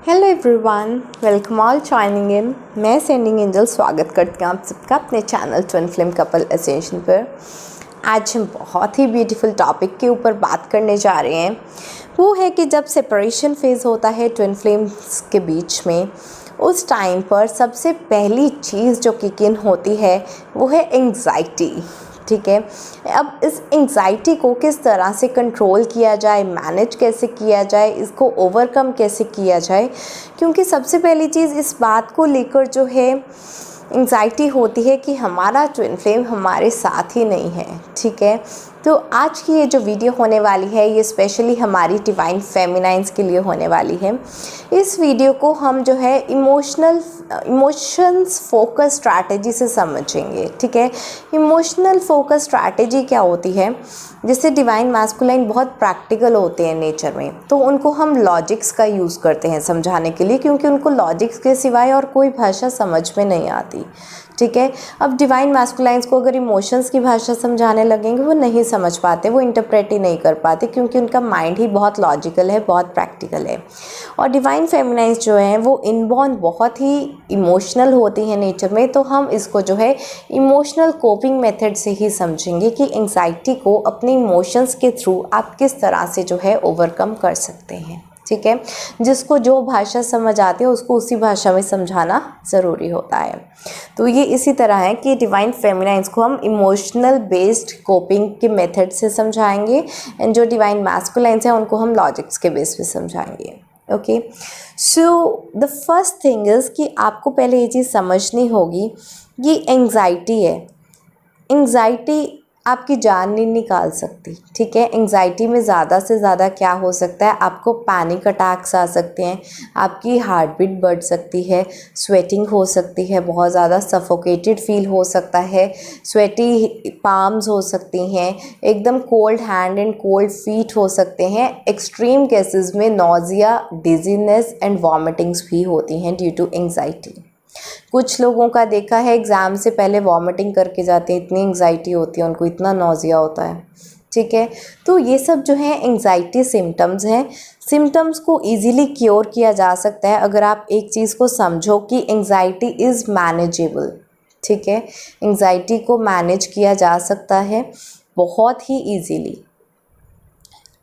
Hello everyone, welcome all joining in. मैं sending angel स्वागत करती हूँ आप सबका अपने channel twin flame couple ascension पर। आज हम बहुत ही ब्यूटीफुल टॉपिक के ऊपर बात करने जा रहे हैं। वो है कि जब सेपरेशन फेज़ होता है ट्विन फ्लेम्स के बीच में, उस टाइम पर सबसे पहली चीज़ जो किक इन होती है वो है एंग्जाइटी। ठीक है, अब इस एंग्जाइटी को किस तरह से कंट्रोल किया जाए, मैनेज कैसे किया जाए, इसको ओवरकम कैसे किया जाए, क्योंकि सबसे पहली चीज़ इस बात को लेकर जो है एंग्जाइटी होती है कि हमारा ट्विन फ्लेम हमारे साथ ही नहीं है। ठीक है, तो आज की ये जो वीडियो होने वाली है ये स्पेशली हमारी डिवाइन फेमिनाइंस के लिए होने वाली है। इस वीडियो को हम जो है इमोशंस फोकस स्ट्रैटेजी से समझेंगे। ठीक है, इमोशनल फोकस स्ट्रैटेजी क्या होती है? जैसे डिवाइन मैस्कुलाइन बहुत प्रैक्टिकल होते हैं नेचर में, तो उनको हम लॉजिक्स का यूज़ करते हैं समझाने के लिए, क्योंकि उनको लॉजिक्स के सिवाय और कोई भाषा समझ में नहीं आती। ठीक है, अब डिवाइन मैस्कुलाइंस को अगर इमोशंस की भाषा समझाने लगेंगे वो नहीं समझ पाते, वो इंटरप्रेट ही नहीं कर पाते, क्योंकि उनका माइंड ही बहुत लॉजिकल है, बहुत प्रैक्टिकल है। और डिवाइन फेमिनाइंस जो हैं वो इनबॉर्न बहुत ही इमोशनल होती हैं नेचर में, तो हम इसको जो है इमोशनल कोपिंग मेथड से ही समझेंगे कि एंग्जाइटी को अपने इमोशंस के थ्रू आप किस तरह से जो है ओवरकम कर सकते हैं। ठीक है, जिसको जो भाषा समझ आती है उसको उसी भाषा में समझाना ज़रूरी होता है। तो ये इसी तरह है कि डिवाइन फेमिनाइंस को हम इमोशनल बेस्ड कोपिंग के मेथड से समझाएंगे, एंड जो डिवाइन मैस्कुलाइंस हैं उनको हम लॉजिक्स के बेस पे समझाएंगे। Okay, so the first thing is कि आपको पहले ये चीज़ समझनी होगी कि एंग्जाइटी है, एंग्जाइटी आपकी जान नहीं निकाल सकती। ठीक है, एंग्जाइटी में ज़्यादा से ज़्यादा क्या हो सकता है, आपको पैनिक अटैक्स आ सकते हैं, आपकी हार्ट बीट बढ़ सकती है, स्वेटिंग हो सकती है, बहुत ज़्यादा सफोकेटेड फील हो सकता है, स्वेटी पाम्स हो सकती हैं, एकदम cold hand and cold feet हो सकते हैं। एक्सट्रीम केसेस में नॉजिया, डिजीनेस एंड वॉमिटिंग्स भी होती हैं ड्यू टू एंग्जाइटी। कुछ लोगों का देखा है एग्ज़ाम से पहले वॉमिटिंग करके जाते हैं, इतनी एंग्जाइटी होती है उनको, इतना नौजिया होता है। ठीक है, तो ये सब जो है एंग्जाइटी सिम्टम्स हैं। सिम्टम्स को इजीली क्योर किया जा सकता है अगर आप एक चीज़ को समझो कि एंग्जाइटी इज़ मैनेजेबल। ठीक है, एंग्जाइटी को मैनेज किया जा सकता है बहुत ही ईजीली।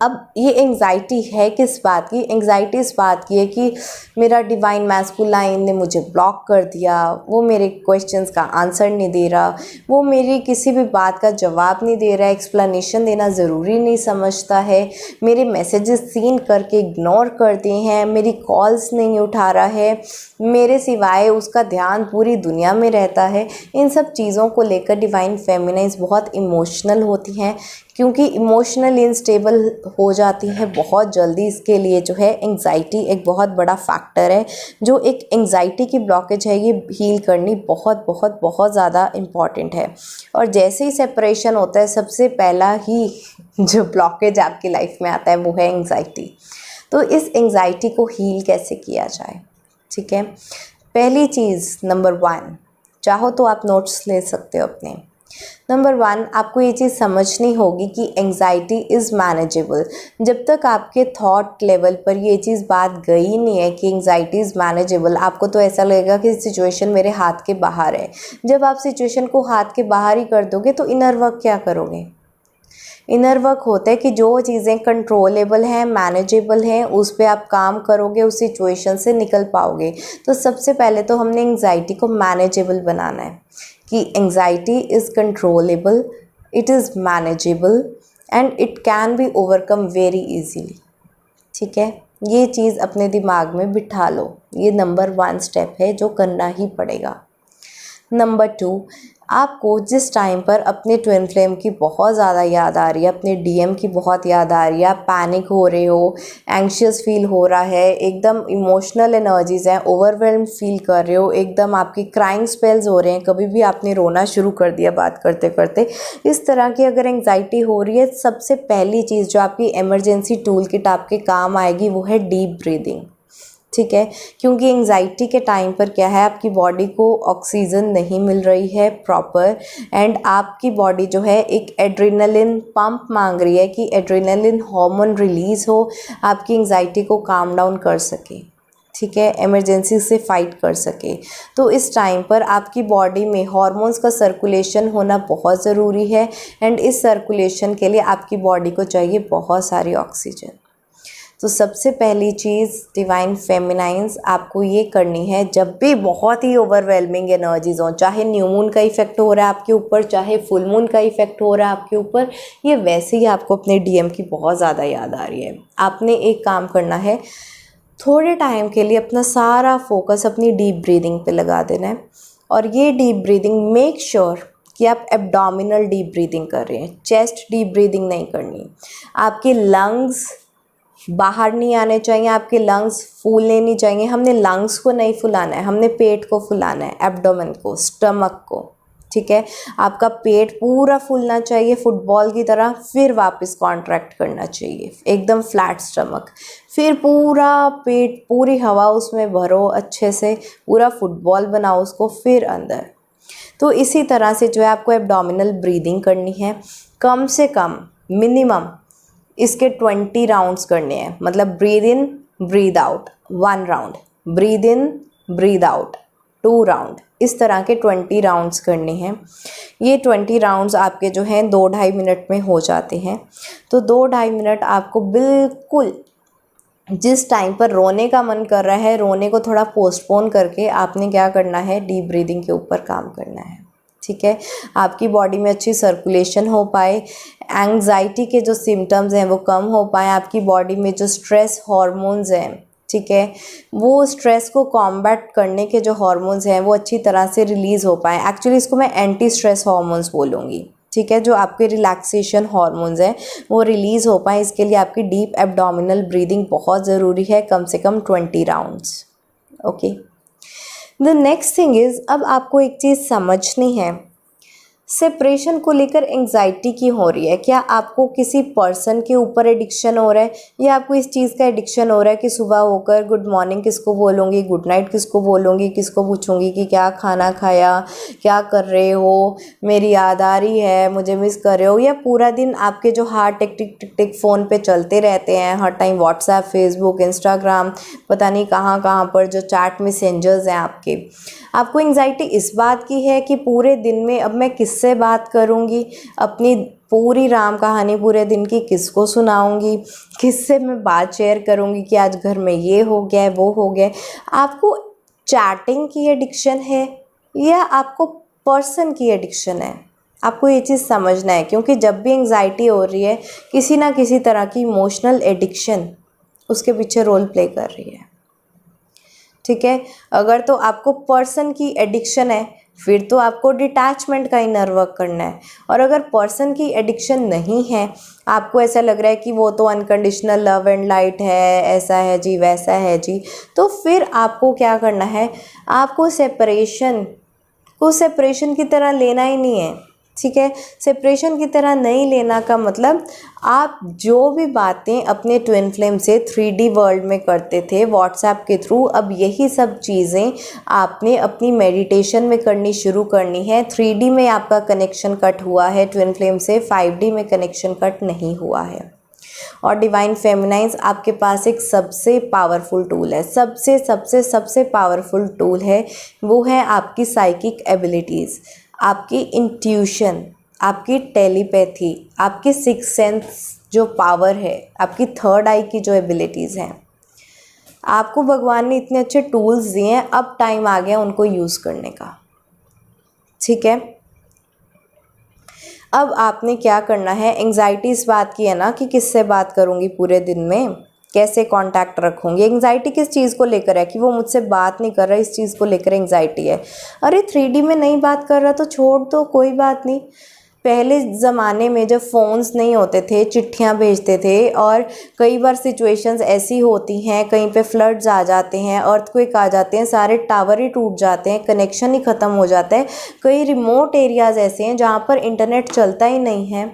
अब ये एंग्जाइटी है किस बात की? एंग्जाइटी इस बात की है कि मेरा डिवाइन मैस्कुलाइन ने मुझे ब्लॉक कर दिया, वो मेरे क्वेश्चंस का आंसर नहीं दे रहा, वो मेरी किसी भी बात का जवाब नहीं दे रहा है, एक्सप्लेनेशन देना ज़रूरी नहीं समझता है, मेरे मैसेजेस सीन करके इग्नोर करते हैं, मेरी कॉल्स नहीं उठा रहा है, मेरे सिवाय उसका ध्यान पूरी दुनिया में रहता है। इन सब चीज़ों को लेकर डिवाइन फेमिनाइंस बहुत इमोशनल होती हैं, क्योंकि इमोशनली अनस्टेबल हो जाती है बहुत जल्दी। इसके लिए जो है एंग्जाइटी एक बहुत बड़ा फैक्टर है। जो एक एंग्जाइटी की ब्लॉकेज है ये हील करनी बहुत बहुत बहुत ज़्यादा इम्पॉर्टेंट है। और जैसे ही सेपरेशन होता है सबसे पहला ही जो ब्लॉकेज आपकी लाइफ में आता है वो है एंग्जाइटी। तो इस एंग्जाइटी को हील कैसे किया जाए? ठीक है, पहली चीज़ नंबर 1, चाहो तो आप नोट्स ले सकते हो अपने। नंबर 1, आपको ये चीज़ समझनी होगी कि एंग्जाइटी इज़ मैनेजेबल। जब तक आपके थॉट लेवल पर ये चीज़ बात गई नहीं है कि एंग्जाइटी इज़ मैनेजेबल, आपको तो ऐसा लगेगा कि सिचुएशन मेरे हाथ के बाहर है। जब आप सिचुएशन को हाथ के बाहर ही कर दोगे तो इनर वर्क क्या करोगे? इनर वर्क होता है कि जो चीज़ें कंट्रोलेबल हैं, मैनेजेबल हैं, उस पर आप काम करोगे, उस सिचुएशन से निकल पाओगे। तो सबसे पहले तो हमने एंग्जाइटी को मैनेजेबल बनाना है कि anxiety is controllable, it is manageable and it can be overcome very easily. ठीक है, ये चीज़ अपने दिमाग में बिठा लो। ये नंबर 1 स्टेप है जो करना ही पड़ेगा। नंबर 2, आपको जिस टाइम पर अपने ट्विन फ्लेम की बहुत ज़्यादा याद आ रही है, अपने डीएम की बहुत याद आ रही है, आप पैनिक हो रहे हो, एंग्शियस फील हो रहा है, एकदम इमोशनल एनर्जीज़ हैं, ओवरवेल्म फील कर रहे हो, एकदम आपकी क्राइंग स्पेल्स हो रहे हैं, कभी भी आपने रोना शुरू कर दिया बात करते करते, इस तरह की अगर एंग्जाइटी हो रही है, सबसे पहली चीज़ जो आपकी इमरजेंसी टूल किट आपके काम आएगी वो है डीप ब्रीदिंग। ठीक है, क्योंकि एंग्जाइटी के टाइम पर क्या है, आपकी बॉडी को ऑक्सीजन नहीं मिल रही है प्रॉपर, एंड आपकी बॉडी जो है एक एड्रेनलिन पंप मांग रही है कि एड्रेनलिन हार्मोन रिलीज़ हो, आपकी एंग्जाइटी को काम डाउन कर सके। ठीक है, इमरजेंसी से फाइट कर सके। तो इस टाइम पर आपकी बॉडी में हार्मोन्स का सर्कुलेशन होना बहुत ज़रूरी है एंड इस सर्कुलेशन के लिए आपकी बॉडी को चाहिए बहुत सारी ऑक्सीजन। तो सबसे पहली चीज़ डिवाइन फेमिनाइंस आपको ये करनी है, जब भी बहुत ही ओवरवेलमिंग एनर्जीज हो, चाहे न्यू मून का इफेक्ट हो रहा है आपके ऊपर, चाहे फुल मून का इफेक्ट हो रहा है आपके ऊपर, ये वैसे ही आपको अपने डीएम की बहुत ज़्यादा याद आ रही है, आपने एक काम करना है, थोड़े टाइम के लिए अपना सारा फोकस अपनी डीप ब्रीदिंग पे लगा देना है। और ये डीप ब्रीदिंग मेक श्योर कि आप एब्डोमिनल डीप ब्रीदिंग कर रहे हैं, चेस्ट डीप ब्रीदिंग नहीं करनी। आपके लंग्स बाहर नहीं आने चाहिए, आपके लंग्स फूलने नहीं चाहिए। हमने लंग्स को नहीं फुलाना है, हमने पेट को फुलाना है, एब्डोमेन को, स्टमक को, ठीक है। आपका पेट पूरा फूलना चाहिए फुटबॉल की तरह, फिर वापस कॉन्ट्रैक्ट करना चाहिए, एकदम फ्लैट स्टमक, फिर पूरा पेट, पूरी हवा उसमें भरो अच्छे से, पूरा फुटबॉल बनाओ उसको, फिर अंदर। तो इसी तरह से जो है आपको एब्डोमिनल ब्रीदिंग करनी है, कम से कम मिनिमम इसके 20 राउंड्स करने हैं। मतलब breathe in breathe out 1 round, breathe in breathe out 2 round, इस तरह के 20 राउंड्स करने हैं। ये 20 राउंड्स आपके जो हैं 2-2.5 मिनट में हो जाते हैं। तो 2-2.5 मिनट आपको बिल्कुल जिस टाइम पर रोने का मन कर रहा है, रोने को थोड़ा पोस्टपोन करके आपने क्या करना है, डीप ब्रीदिंग के ऊपर काम करना है, ठीक है। आपकी बॉडी में अच्छी सर्कुलेशन हो पाए, एंग्जाइटी के जो सिम्टम्स हैं वो कम हो पाए, आपकी बॉडी में जो स्ट्रेस हार्मोन्स हैं, ठीक है, वो स्ट्रेस को कॉम्बैट करने के जो हार्मोन्स हैं वो अच्छी तरह से रिलीज़ हो पाए। एक्चुअली इसको मैं एंटी स्ट्रेस हार्मोन्स बोलूँगी, ठीक है। जो आपके रिलैक्सेशन हार्मोन्स हैं वो रिलीज़ हो पाए, इसके लिए आपकी डीप एब्डोमिनल ब्रीदिंग बहुत ज़रूरी है, कम से कम 20 rounds. Okay, the next thing is, अब आपको एक चीज़ समझनी है, सेपरेशन को लेकर एंग्जाइटी की हो रही है। क्या आपको किसी पर्सन के ऊपर एडिक्शन हो रहा है, या आपको इस चीज़ का एडिक्शन हो रहा है कि सुबह होकर गुड मॉर्निंग किसको बोलूँगी, गुड नाइट किसको बोलूँगी, किसको पूछूँगी कि क्या खाना खाया, क्या कर रहे हो, मेरी याद आ रही है, मुझे मिस कर रहे हो, या पूरा दिन आपके जो हार्ट टिक टिक टिक टिक फ़ोन पे चलते रहते हैं हर टाइम, व्हाट्सएप, फेसबुक, इंस्टाग्राम, पता नहीं कहाँ कहाँ पर जो चैट मैसेंजर्स हैं आपके। आपको एंग्जाइटी इस बात की है कि पूरे दिन में अब मैं किससे बात करूँगी, अपनी पूरी राम कहानी पूरे दिन की किसको सुनाऊँगी, किससे मैं बात शेयर करूँगी कि आज घर में ये हो गया है, वो हो गया। आपको चैटिंग की एडिक्शन है या आपको पर्सन की एडिक्शन है, आपको ये चीज़ समझना है। क्योंकि जब भी एंग्जाइटी हो रही है, किसी ना किसी तरह की इमोशनल एडिक्शन उसके पीछे रोल प्ले कर रही है, ठीक है। अगर तो आपको पर्सन की एडिक्शन है, फिर तो आपको डिटैचमेंट का इनर वर्क करना है। और अगर पर्सन की एडिक्शन नहीं है, आपको ऐसा लग रहा है कि वो तो अनकंडीशनल लव एंड लाइट है, ऐसा है जी, वैसा है जी, तो फिर आपको क्या करना है, आपको सेपरेशन को सेपरेशन की तरह लेना ही नहीं है, ठीक है। सेपरेशन की तरह नहीं लेना का मतलब, आप जो भी बातें अपने ट्विन फ्लेम से 3D वर्ल्ड में करते थे व्हाट्सएप के थ्रू, अब यही सब चीज़ें आपने अपनी मेडिटेशन में करनी शुरू करनी है। 3D में आपका कनेक्शन कट हुआ है ट्विन फ्लेम से, 5D में कनेक्शन कट नहीं हुआ है। और डिवाइन फेमिनाइंस आपके पास एक सबसे पावरफुल टूल है, सबसे सबसे सबसे पावरफुल टूल है, वो है आपकी साइकिक एबिलिटीज़, आपकी इंट्यूशन, आपकी टेलीपैथी, आपकी सिक्स सेंस जो पावर है, आपकी थर्ड आई की जो एबिलिटीज़ हैं। आपको भगवान ने इतने अच्छे टूल्स दिए हैं, अब टाइम आ गया उनको यूज़ करने का, ठीक है। अब आपने क्या करना है, एंग्जाइटी इस बात की है ना कि किससे बात करूँगी पूरे दिन में, कैसे कांटेक्ट रखूँगी। एंग्जाइटी किस चीज़ को लेकर है कि वो मुझसे बात नहीं कर रहा, इस चीज़ को लेकर एंग्जाइटी है। अरे 3D में नहीं बात कर रहा तो छोड़ दो, कोई बात नहीं। पहले ज़माने में जब फ़ोन्स नहीं होते थे, चिट्ठियाँ भेजते थे, और कई बार सिचुएशंस ऐसी होती हैं, कहीं पे फ्लड्स आ जाते हैं, अर्थक्वेक आ जाते हैं, सारे टावर ही टूट जाते हैं, कनेक्शन ही ख़त्म हो जाता है। कई रिमोट एरियाज़ ऐसे हैं जहाँ पर इंटरनेट चलता ही नहीं है।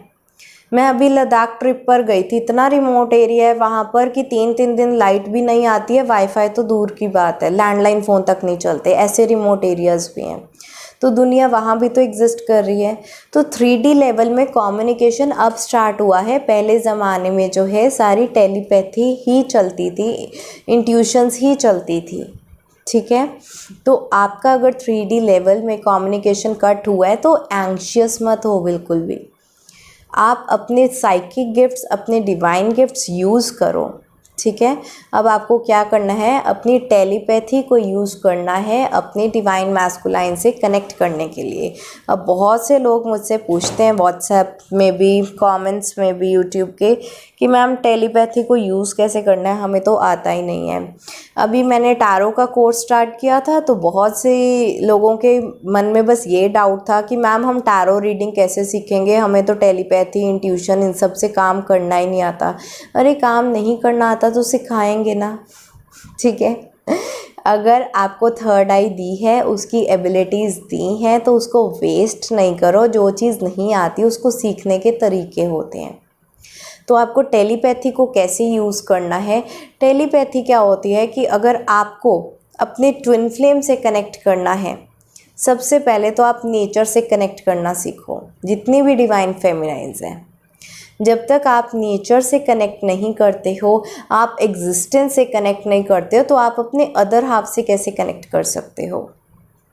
मैं अभी लद्दाख ट्रिप पर गई थी, इतना रिमोट एरिया है वहाँ पर कि 3-3 दिन लाइट भी नहीं आती है, वाईफाई तो दूर की बात है, लैंडलाइन फ़ोन तक नहीं चलते, ऐसे रिमोट एरियाज़ भी हैं। तो दुनिया वहाँ भी तो एग्जिस्ट कर रही है। तो 3D लेवल में कम्युनिकेशन अब स्टार्ट हुआ है। पहले ज़माने में जो है सारी टेलीपैथी ही चलती थी, इंट्यूशंस ही चलती थी, ठीक है। तो आपका अगर 3D लेवल में कम्युनिकेशन कट हुआ है तो एंग्शियस मत हो बिल्कुल भी। आप अपने साइकिक गिफ्ट्स, अपने डिवाइन गिफ्ट्स यूज़ करो, ठीक है। अब आपको क्या करना है, अपनी टेलीपैथी को यूज़ करना है अपनी डिवाइन मैस्कुलाइन से कनेक्ट करने के लिए। अब बहुत से लोग मुझसे पूछते हैं व्हाट्सएप में भी, कमेंट्स में भी, यूट्यूब के, कि मैम टेलीपैथी को यूज़ कैसे करना है, हमें तो आता ही नहीं है। अभी मैंने टैरो का कोर्स स्टार्ट किया था तो बहुत से लोगों के मन में बस ये डाउट था कि मैम हम टैरो रीडिंग कैसे सीखेंगे, हमें तो टेलीपैथी, इंट्यूशन इन सब से काम करना ही नहीं आता। अरे काम नहीं करना आता तो सिखाएंगे ना, ठीक है। अगर आपको थर्ड आई दी है, उसकी एबिलिटीज़ दी हैं, तो उसको वेस्ट नहीं करो। जो चीज़ नहीं आती उसको सीखने के तरीके होते हैं। तो आपको टेलीपैथी को कैसे यूज़ करना है, टेलीपैथी क्या होती है कि अगर आपको अपने ट्विन फ्लेम से कनेक्ट करना है, सबसे पहले तो आप नेचर से कनेक्ट करना सीखो। जितनी भी डिवाइन फेमिनाइन्स हैं, जब तक आप नेचर से कनेक्ट नहीं करते हो, आप एग्जिस्टेंस से कनेक्ट नहीं करते हो, तो आप अपने अदर हाफ से कैसे कनेक्ट कर सकते हो,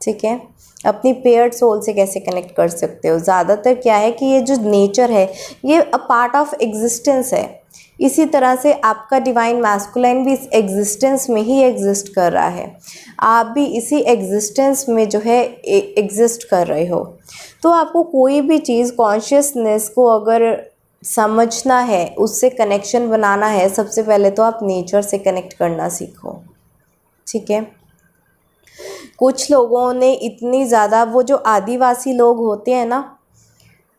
ठीक है। अपनी पेयर्ड सोल से कैसे कनेक्ट कर सकते हो। ज़्यादातर क्या है कि ये जो नेचर है ये अ पार्ट ऑफ एग्जिस्टेंस है। इसी तरह से आपका डिवाइन मैस्कुलाइन भी इस एग्जिस्टेंस में ही एग्जिस्ट कर रहा है। आप भी इसी एग्जिस्टेंस में जो है एग्जिस्ट कर रहे हो। तो आपको कोई भी चीज़, कॉन्शियसनेस को अगर समझना है, उससे कनेक्शन बनाना है, सबसे पहले तो आप नेचर से कनेक्ट करना सीखो, ठीक है। कुछ लोगों ने इतनी ज़्यादा, वो जो आदिवासी लोग होते हैं ना,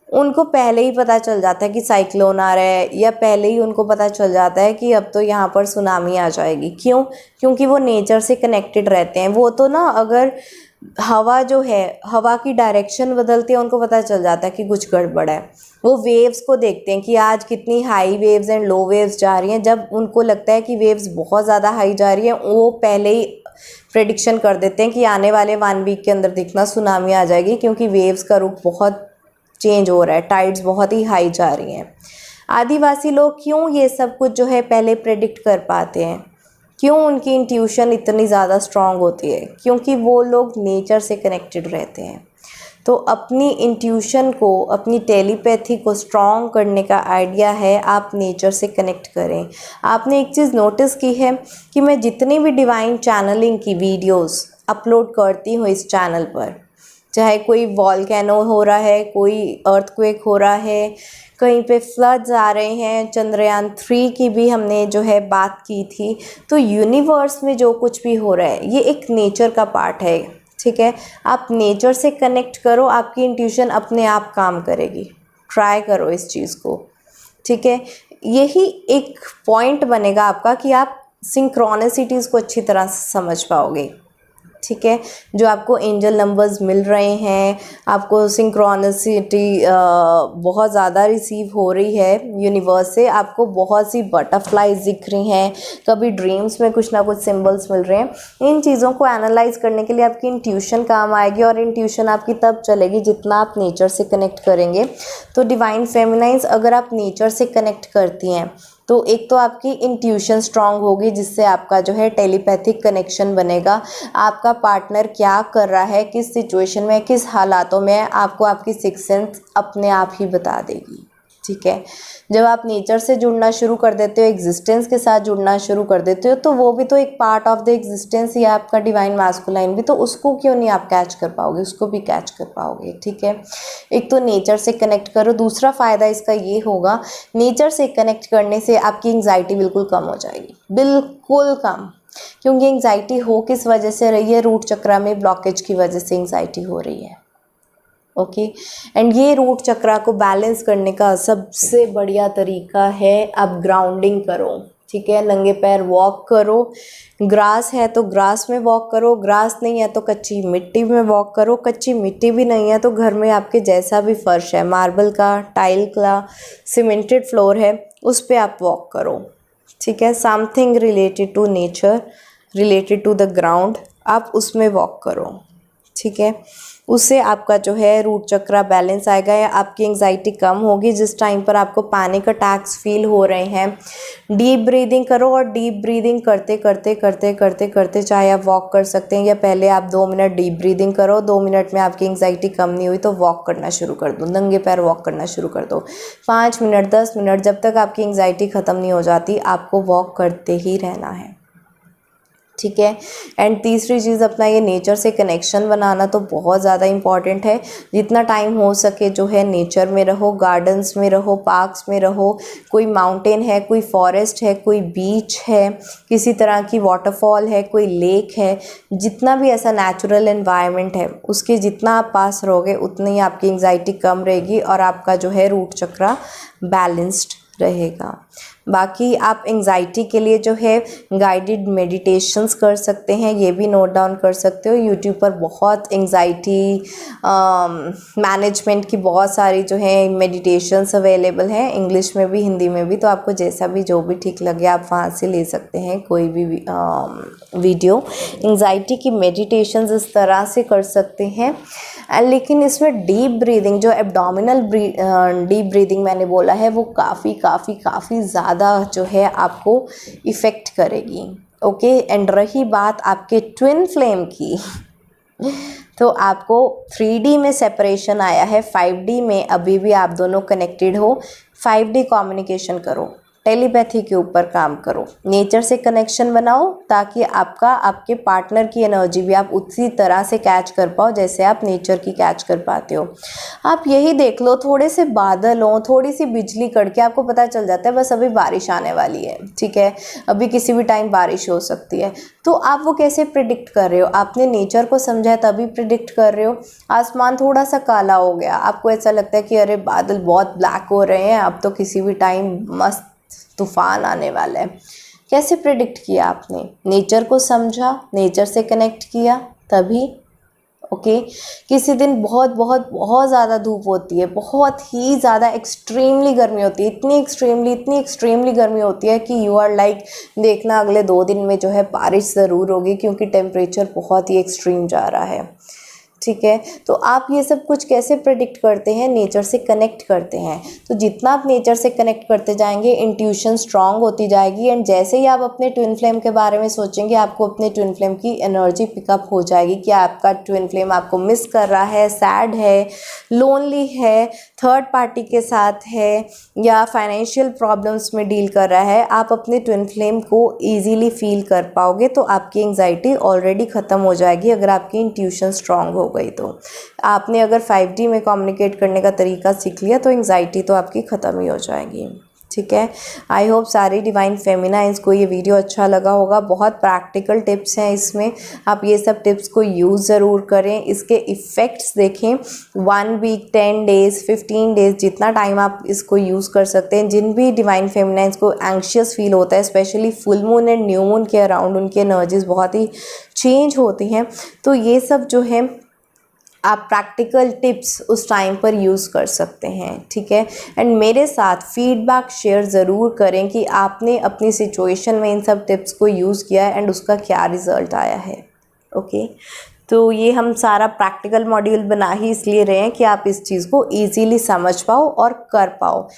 उनको पहले ही पता चल जाता है कि साइक्लोन आ रहा है, या पहले ही उनको पता चल जाता है कि अब तो यहाँ पर सुनामी आ जाएगी। क्यों? क्योंकि वो नेचर से कनेक्टेड रहते हैं। वो तो ना, अगर हवा जो है, हवा की डायरेक्शन बदलती है, उनको पता चल जाता है कि कुछ गड़बड़ है। वो वेव्स को देखते हैं कि आज कितनी high waves and low waves जा रही हैं। जब उनको लगता है कि वेव्स बहुत ज़्यादा हाई जा रही हैं, वो पहले ही प्रेडिक्शन कर देते हैं कि आने वाले 1 वीक के अंदर दिखना सुनामी आ जाएगी, क्योंकि वेव्स का रुख बहुत चेंज हो रहा है, टाइड्स बहुत ही हाई जा रही हैं। आदिवासी लोग क्यों ये सब कुछ जो है पहले प्रेडिक्ट कर पाते हैं? क्यों उनकी इंट्यूशन इतनी ज़्यादा स्ट्रांग होती है? क्योंकि वो लोग नेचर से कनेक्टेड रहते हैं। तो अपनी इंट्यूशन को, अपनी टेलीपैथी को स्ट्रॉन्ग करने का आइडिया है आप नेचर से कनेक्ट करें। आपने एक चीज़ नोटिस की है कि मैं जितनी भी डिवाइन चैनलिंग की वीडियोस अपलोड करती हूँ इस चैनल पर, चाहे कोई वॉल्केनो हो रहा है, कोई अर्थक्वेक हो रहा है, कहीं पे फ्लड्स आ रहे हैं, चंद्रयान 3 की भी हमने जो है बात की थी, तो यूनिवर्स में जो कुछ भी हो रहा है ये एक नेचर का पार्ट है, ठीक है। आप नेचर से कनेक्ट करो, आपकी इंट्यूशन अपने आप काम करेगी। ट्राई करो इस चीज़ को, ठीक है। यही एक पॉइंट बनेगा आपका कि आप सिंक्रोनिसिटीज़ को अच्छी तरह से समझ पाओगे, ठीक है। जो आपको एंजल नंबर्स मिल रहे हैं, आपको सिंक्रोनिसिटी बहुत ज़्यादा रिसीव हो रही है यूनिवर्स से, आपको बहुत सी बटरफ्लाईज दिख रही हैं, कभी ड्रीम्स में कुछ ना कुछ सिंबल्स मिल रहे हैं। इन चीज़ों को एनालाइज करने के लिए आपकी इंट्यूशन काम आएगी, और इंट्यूशन आपकी तब चलेगी जितना आप नेचर से कनेक्ट करेंगे। तो डिवाइन फेमिनाइन्स, अगर आप नेचर से कनेक्ट करती हैं तो एक तो आपकी इंट्यूशन स्ट्रांग होगी, जिससे आपका जो है टेलीपैथिक कनेक्शन बनेगा। आपका पार्टनर क्या कर रहा है, किस सिचुएशन में, किस हालातों में, आपको आपकी सिक्स्थ सेंस अपने आप ही बता देगी, ठीक है। जब आप नेचर से जुड़ना शुरू कर देते हो, एग्जिस्टेंस के साथ जुड़ना शुरू कर देते हो, तो वो भी तो एक पार्ट ऑफ द एग्जिस्टेंस ही है आपका डिवाइन मैस्कुलाइन भी, तो उसको क्यों नहीं आप कैच कर पाओगे? उसको भी कैच कर पाओगे, ठीक है। एक तो नेचर से कनेक्ट करो। दूसरा फ़ायदा इसका ये होगा, नेचर से कनेक्ट करने से आपकी एंग्जाइटी बिल्कुल कम हो जाएगी, बिल्कुल कम। क्योंकि एंग्जाइटी हो किस वजह से रही है? रूट चक्रा में ब्लॉकेज की वजह से एंग्जाइटी हो रही है, ओके। एंड ये रूट चक्रा को बैलेंस करने का सबसे बढ़िया तरीका है आप ग्राउंडिंग करो, ठीक है। नंगे पैर वॉक करो। ग्रास है तो ग्रास में वॉक करो, ग्रास नहीं है तो कच्ची मिट्टी में वॉक करो, कच्ची मिट्टी भी नहीं है तो घर में आपके जैसा भी फर्श है, मार्बल का, टाइल का, सीमेंटेड फ्लोर है, उस पर आप वॉक करो, ठीक है। Something related to nature, related to the ground, आप उसमें वॉक करो, ठीक है। उससे आपका जो है रूट चक्रा बैलेंस आएगा या आपकी एंजाइटी कम होगी। जिस टाइम पर आपको पैनिक अटैक्स फील हो रहे हैं, डीप ब्रीदिंग करो और डीप ब्रीदिंग करते करते करते करते करते चाहे आप वॉक कर सकते हैं या पहले आप 2 मिनट डीप ब्रीदिंग करो, 2 मिनट में आपकी एंजाइटी कम नहीं हुई तो वॉक करना शुरू कर दो, नंगे पैर वॉक करना शुरू कर दो। 5 मिनट 10 मिनट जब तक आपकी एंजाइटी ख़त्म नहीं हो जाती आपको वॉक करते ही रहना है, ठीक है। एंड तीसरी चीज़ अपना ये नेचर से कनेक्शन बनाना तो बहुत ज़्यादा इम्पॉर्टेंट है। जितना टाइम हो सके जो है नेचर में रहो, गार्डन्स में रहो, पार्क्स में रहो, कोई माउंटेन है, कोई फॉरेस्ट है, कोई बीच है, किसी तरह की वाटरफॉल है, कोई लेक है, जितना भी ऐसा नेचुरल एनवायरनमेंट है उसके जितना आप पास रहोगे उतनी ही आपकी एंजाइटी कम रहेगी और आपका जो है रूट चक्रा बैलेंस्ड रहेगा। बाकी आप एंजाइटी के लिए जो है गाइडेड मेडिटेशंस कर सकते हैं, ये भी नोट डाउन कर सकते हो। यूट्यूब पर बहुत एंजाइटी मैनेजमेंट की बहुत सारी जो है मेडिटेशंस अवेलेबल हैं, इंग्लिश में भी हिंदी में भी, तो आपको जैसा भी जो भी ठीक लगे आप वहाँ से ले सकते हैं कोई भी वीडियो। एंजाइटी की मेडिटेशंस इस तरह से कर सकते हैं। लेकिन इसमें डीप ब्रीदिंग जो एब्डोमिनल डीप ब्रीदिंग मैंने बोला है वो काफ़ी ज़्यादा जो है आपको इफ़ेक्ट करेगी, ओके। एंड रही बात आपके ट्विन फ्लेम की तो आपको 3D में सेपरेशन आया है, 5D में अभी भी आप दोनों कनेक्टेड हो। 5D कम्युनिकेशन करो, टेलीपैथी के ऊपर काम करो, नेचर से कनेक्शन बनाओ ताकि आपके पार्टनर की एनर्जी भी आप उसी तरह से कैच कर पाओ जैसे आप नेचर की कैच कर पाते हो। आप यही देख लो, थोड़े से बादल हों, थोड़ी सी बिजली कड़के आपको पता चल जाता है बस अभी बारिश आने वाली है, ठीक है, अभी किसी भी टाइम बारिश हो सकती है। तो आप वो कैसे प्रिडिक्ट कर रहे हो? आपने नेचर को समझा है तभी प्रिडिक्ट कर रहे हो। आसमान थोड़ा सा काला हो गया, आपको ऐसा लगता है कि अरे बादल बहुत ब्लैक हो रहे हैं, अब तो किसी भी टाइम मस्त तूफान आने वाला है। कैसे प्रिडिक्ट किया आपने? नेचर को समझा, नेचर से कनेक्ट किया तभी, ओके। किसी दिन बहुत बहुत बहुत ज़्यादा धूप होती है, बहुत ही ज़्यादा एक्सट्रीमली गर्मी होती है, इतनी एक्सट्रीमली गर्मी होती है कि यू आर लाइक देखना अगले 2 दिन में जो है बारिश ज़रूर होगी क्योंकि टेम्परेचर बहुत ही एक्सट्रीम जा रहा है, ठीक है। तो आप ये सब कुछ कैसे प्रेडिक्ट करते हैं? नेचर से कनेक्ट करते हैं। तो जितना आप नेचर से कनेक्ट करते जाएंगे इंट्यूशन स्ट्रांग होती जाएगी एंड जैसे ही आप अपने ट्विन फ्लेम के बारे में सोचेंगे आपको अपने ट्विन फ्लेम की एनर्जी पिकअप हो जाएगी कि आपका ट्विन फ्लेम आपको मिस कर रहा है, सैड है, लोनली है, थर्ड पार्टी के साथ है या फाइनेंशियल प्रॉब्लम्स में डील कर रहा है। आप अपने ट्विन फ्लेम को ईजीली फील कर पाओगे तो आपकी एंजाइटी ऑलरेडी ख़त्म हो जाएगी अगर आपकी इंट्यूशन स्ट्रांग हो गई। तो आपने अगर 5D में कम्युनिकेट करने का तरीका सीख लिया तो एंजाइटी तो आपकी ख़त्म ही हो जाएगी, ठीक है। आई होप सारी डिवाइन फेमिनाइंस को ये वीडियो अच्छा लगा होगा। बहुत प्रैक्टिकल टिप्स हैं इसमें, आप ये सब टिप्स को यूज़ ज़रूर करें। इसके इफ़ेक्ट्स देखें 1 वीक 10 डेज़ 15 डेज़ जितना टाइम आप इसको यूज़ कर सकते हैं। जिन भी डिवाइन फेमिनाइंस को एंग्शियस फील होता है specially full moon and new moon के अराउंड उनकी एनर्जीज़ बहुत ही चेंज होती हैं, तो ये सब जो है आप प्रैक्टिकल टिप्स उस टाइम पर यूज़ कर सकते हैं, ठीक है। एंड मेरे साथ फीडबैक शेयर ज़रूर करें कि आपने अपनी सिचुएशन में इन सब टिप्स को यूज़ किया है एंड उसका क्या रिज़ल्ट आया है, ओके। तो ये हम सारा प्रैक्टिकल मॉड्यूल बना ही इसलिए रहे हैं कि आप इस चीज़ को ईजीली समझ पाओ और कर पाओ।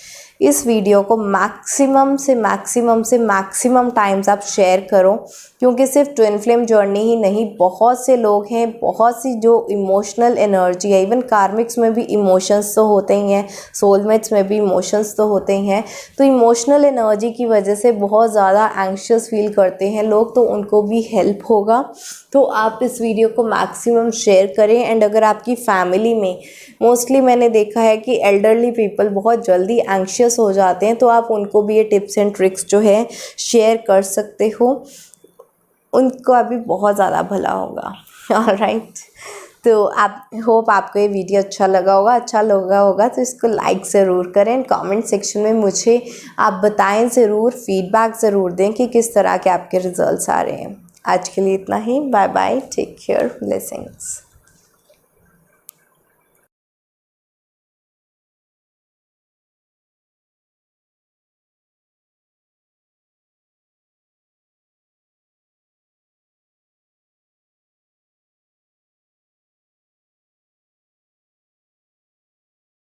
इस वीडियो को मैक्सिमम से मैक्सिमम टाइम्स आप शेयर करो क्योंकि सिर्फ ट्विन फ्लेम जर्नी ही नहीं, बहुत से लोग हैं, बहुत सी जो इमोशनल एनर्जी है, इवन कार्मिक्स में भी इमोशंस तो होते ही हैं, सोलमेट्स में भी इमोशंस तो होते ही हैं। तो इमोशनल एनर्जी की वजह से बहुत ज़्यादा एंग्शियस फील करते हैं लोग, तो उनको भी हेल्प होगा। तो आप इस वीडियो को मैक्सिमम शेयर करें एंड अगर आपकी फैमिली में मोस्टली मैंने देखा है कि एल्डरली पीपल बहुत जल्दी एंग्शियस हो जाते हैं, तो आप उनको भी ये टिप्स एंड ट्रिक्स जो है शेयर कर सकते हो, उनको अभी बहुत ज़्यादा भला होगा। ऑलराइट, तो आप होप आपको ये वीडियो अच्छा लगा होगा तो इसको लाइक ज़रूर करें। कमेंट सेक्शन में मुझे आप बताएं ज़रूर, फीडबैक ज़रूर दें कि किस तरह के आपके रिजल्ट्स आ रहे हैं। आज के लिए इतना ही, bye bye, take care, blessings.